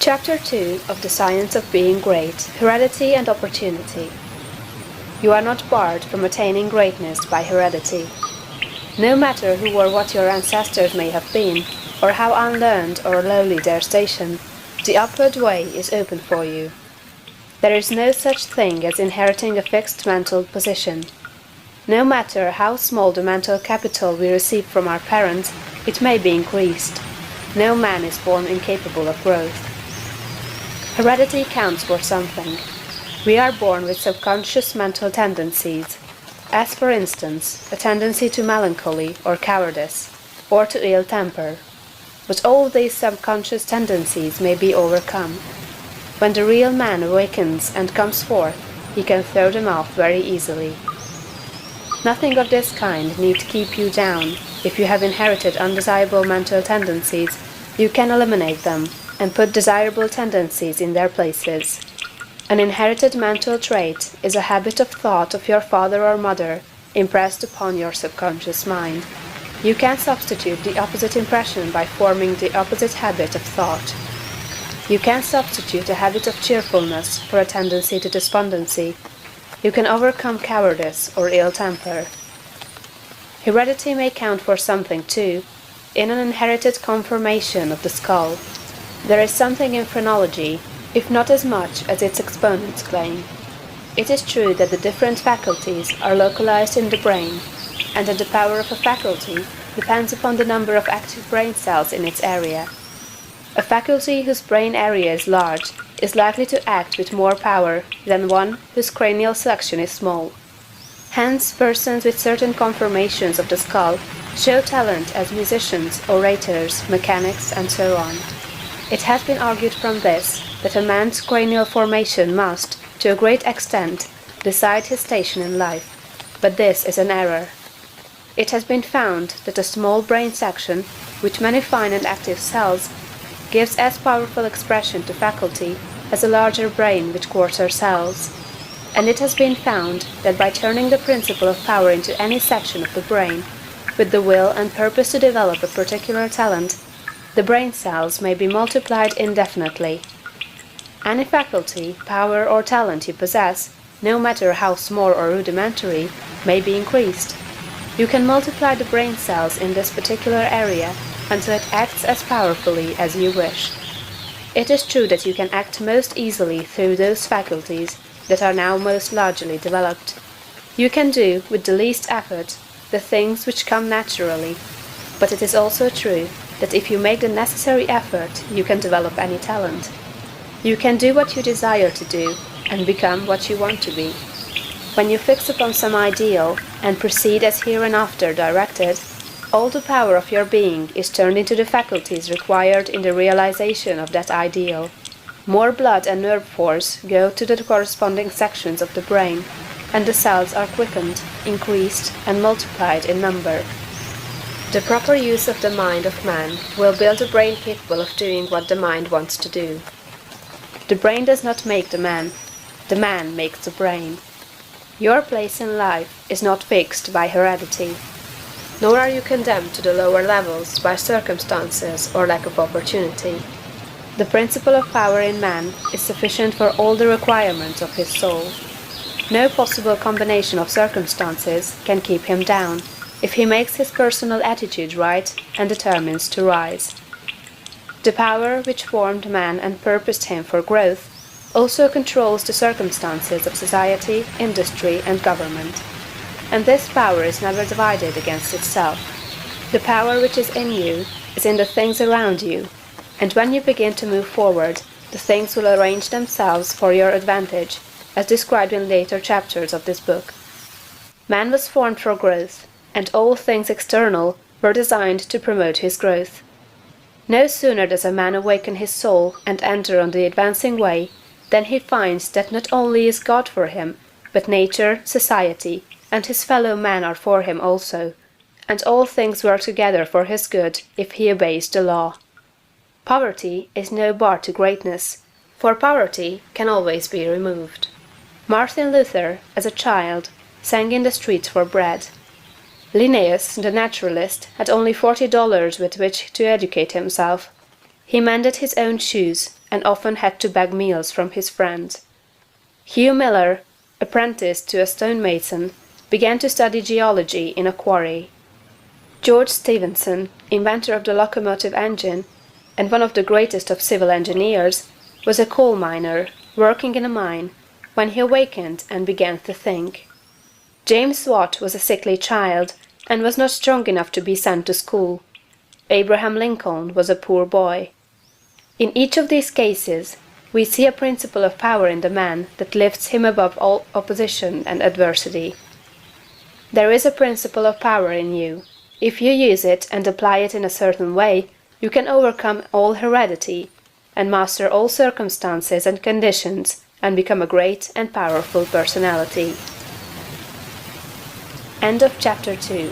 Chapter 2 of The Science of Being Great, Heredity and Opportunity. You are not barred from attaining greatness by heredity. No matter who or what your ancestors may have been, or how unlearned or lowly their station, the upward way is open for you. There is no such thing as inheriting a fixed mental position. No matter how small the mental capital we receive from our parents, it may be increased. No man is born incapable of growth. Heredity counts for something. We are born with subconscious mental tendencies, as for instance, a tendency to melancholy or cowardice, or to ill temper. But all these subconscious tendencies may be overcome. When the real man awakens and comes forth, he can throw them off very easily. Nothing of this kind need keep you down. If you have inherited undesirable mental tendencies, you can eliminate them and put desirable tendencies in their places. An inherited mental trait is a habit of thought of your father or mother impressed upon your subconscious mind. You can substitute the opposite impression by forming the opposite habit of thought. You can substitute a habit of cheerfulness for a tendency to despondency. You can overcome cowardice or ill temper. Heredity may count for something too. In an inherited conformation of the skull, there is something in phrenology, if not as much as its exponents claim. It is true that the different faculties are localized in the brain, and that the power of a faculty depends upon the number of active brain cells in its area. A faculty whose brain area is large is likely to act with more power than one whose cranial section is small. Hence, persons with certain conformations of the skull show talent as musicians, orators, mechanics, and so on. It has been argued from this that a man's cranial formation must, to a great extent, decide his station in life, but this is an error. It has been found that a small brain section, with many fine and active cells, gives as powerful expression to faculty as a larger brain with coarser cells. And it has been found that by turning the principle of power into any section of the brain, with the will and purpose to develop a particular talent, the brain cells may be multiplied indefinitely. Any faculty, power, or talent you possess, no matter how small or rudimentary, may be increased. You can multiply the brain cells in this particular area until it acts as powerfully as you wish. It is true that you can act most easily through those faculties that are now most largely developed. You can do, with the least effort, the things which come naturally, but it is also true that if you make the necessary effort, you can develop any talent. You can do what you desire to do, and become what you want to be. When you fix upon some ideal, and proceed as hereinafter directed, all the power of your being is turned into the faculties required in the realization of that ideal. More blood and nerve force go to the corresponding sections of the brain, and the cells are quickened, increased, and multiplied in number. The proper use of the mind of man will build a brain capable of doing what the mind wants to do. The brain does not make the man makes the brain. Your place in life is not fixed by heredity, nor are you condemned to the lower levels by circumstances or lack of opportunity. The principle of power in man is sufficient for all the requirements of his soul. No possible combination of circumstances can keep him down, if he makes his personal attitude right and determines to rise. The power which formed man and purposed him for growth also controls the circumstances of society, industry, and government. And this power is never divided against itself. The power which is in you is in the things around you, and when you begin to move forward, the things will arrange themselves for your advantage, as described in later chapters of this book. Man was formed for growth, and all things external were designed to promote his growth. No sooner does a man awaken his soul and enter on the advancing way, than he finds that not only is God for him, but nature, society, and his fellow men are for him also, and all things work together for his good if he obeys the law. Poverty is no bar to greatness, for poverty can always be removed. Martin Luther, as a child, sang in the streets for bread. Linnaeus, the naturalist, had only $40 with which to educate himself. He mended his own shoes, and often had to beg meals from his friends. Hugh Miller, apprenticed to a stonemason, began to study geology in a quarry. George Stephenson, inventor of the locomotive engine, and one of the greatest of civil engineers, was a coal miner, working in a mine, when he awakened and began to think. James Watt was a sickly child, and was not strong enough to be sent to school. Abraham Lincoln was a poor boy. In each of these cases, we see a principle of power in the man that lifts him above all opposition and adversity. There is a principle of power in you. If you use it and apply it in a certain way, you can overcome all heredity, and master all circumstances and conditions, and become a great and powerful personality. End of chapter 2.